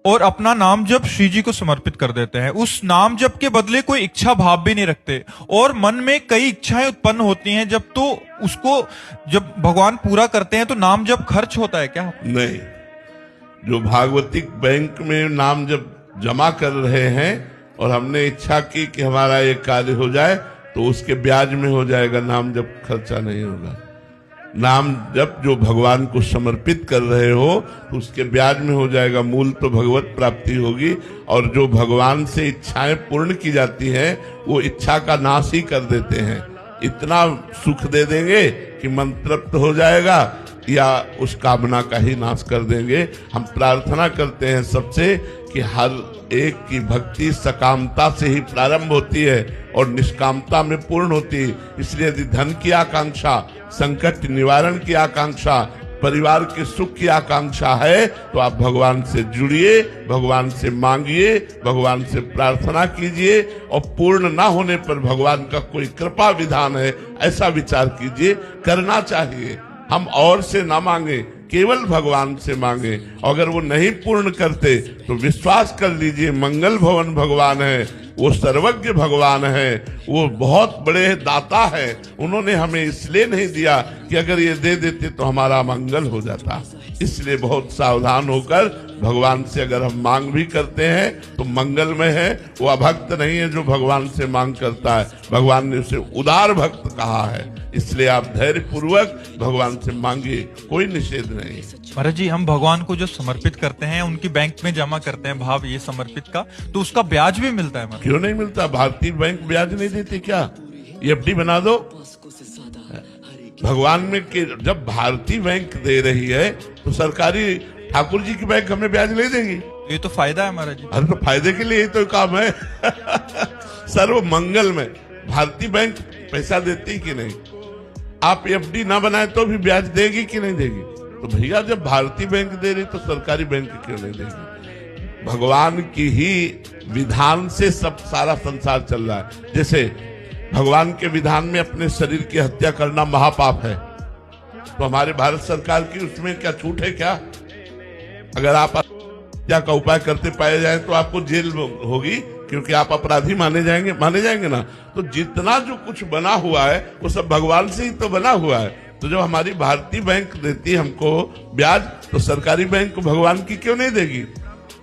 और अपना नाम जप श्री जी को समर्पित कर देते हैं, उस नाम जप के बदले कोई इच्छा भाव भी नहीं रखते, और मन में कई इच्छाएं उत्पन्न होती हैं जब, तो उसको जब भगवान पूरा करते हैं तो नाम जप खर्च होता है क्या? नहीं, जो भागवतिक बैंक में नाम जब जमा कर रहे हैं और हमने इच्छा की कि हमारा ये कार्य हो जाए, तो उसके ब्याज में हो जाएगा, नाम जब खर्चा नहीं होगा। नाम जब जो भगवान को समर्पित कर रहे हो तो उसके ब्याज में हो जाएगा, मूल तो भगवत प्राप्ति होगी। और जो भगवान से इच्छाएं पूर्ण की जाती हैं वो इच्छा का नाश ही कर देते हैं, इतना सुख दे देंगे कि मन तृप्त हो जाएगा या उस कामना का ही नाश कर देंगे। हम प्रार्थना करते हैं सबसे कि हर एक की भक्ति सकामता से ही प्रारंभ होती है और निष्कामता में पूर्ण होती है। इसलिए यदि धन की आकांक्षा, संकट निवारण की आकांक्षा, परिवार के सुख की आकांक्षा है तो आप भगवान से जुड़िए, भगवान से मांगिए, भगवान से प्रार्थना कीजिए, और पूर्ण ना होने पर भगवान का कोई कृपा विधान है ऐसा विचार कीजिए। करना चाहिए, हम और से ना मांगे, केवल भगवान से मांगे। अगर वो नहीं पूर्ण करते तो विश्वास कर लीजिए, मंगल भवन भगवान है, वो सर्वज्ञ भगवान है, वो बहुत बड़े दाता है। उन्होंने हमें इसलिए नहीं दिया कि अगर ये दे देते तो हमारा मंगल हो जाता। इसलिए बहुत सावधान होकर भगवान से अगर हम मांग भी करते हैं तो मंगलमय है। वो अभक्त नहीं है जो भगवान से मांग करता है, भगवान ने उसे उदार भक्त कहा है। इसलिए आप धैर्य पूर्वक भगवान से मांगिए, कोई निषेध नहीं। महाराज जी, हम भगवान को जो समर्पित करते हैं, उनकी बैंक में जमा करते हैं भाव ये समर्पित का, तो उसका ब्याज भी मिलता है? क्यों नहीं मिलता? भारतीय बैंक ब्याज नहीं देती क्या? एफडी बना दो भगवान में कि जब भारतीय बैंक दे रही है तो सरकारी ठाकुर जी की बैंक हमें ब्याज नहीं देंगी? ये तो फायदा है महाराज जी। अरे तो फायदे के लिए ही तो काम है। सर्व मंगल में भारतीय बैंक पैसा देती कि नहीं? आप एफडी ना बनाए तो भी ब्याज देगी कि नहीं देगी? तो भैया जब भारतीय बैंक दे रही तो सरकारी बैंक क्यों नहीं देगी? भगवान की ही विधान से सब सारा संसार चल रहा है। जैसे भगवान के विधान में अपने शरीर की हत्या करना महापाप है, तो हमारे भारत सरकार की उसमें क्या छूट है क्या? अगर आप हत्या का उपाय करते पाए जाए तो आपको जेल होगी, क्योंकि आप अपराधी माने जाएंगे ना। तो जितना जो कुछ बना हुआ है वो सब भगवान से ही तो बना हुआ है। तो जब हमारी भारतीय बैंक देती है हमको ब्याज, तो सरकारी बैंक को भगवान की क्यों नहीं देगी?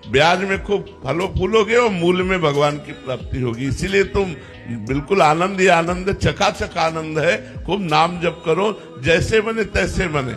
ब्याज में खूब फलो फूलोगे और मूल में भगवान की प्राप्ति होगी। इसीलिए तुम बिल्कुल आनंद ही आनंद, चकाचक आनंद है। खूब नाम जप करो, जैसे बने तैसे बने।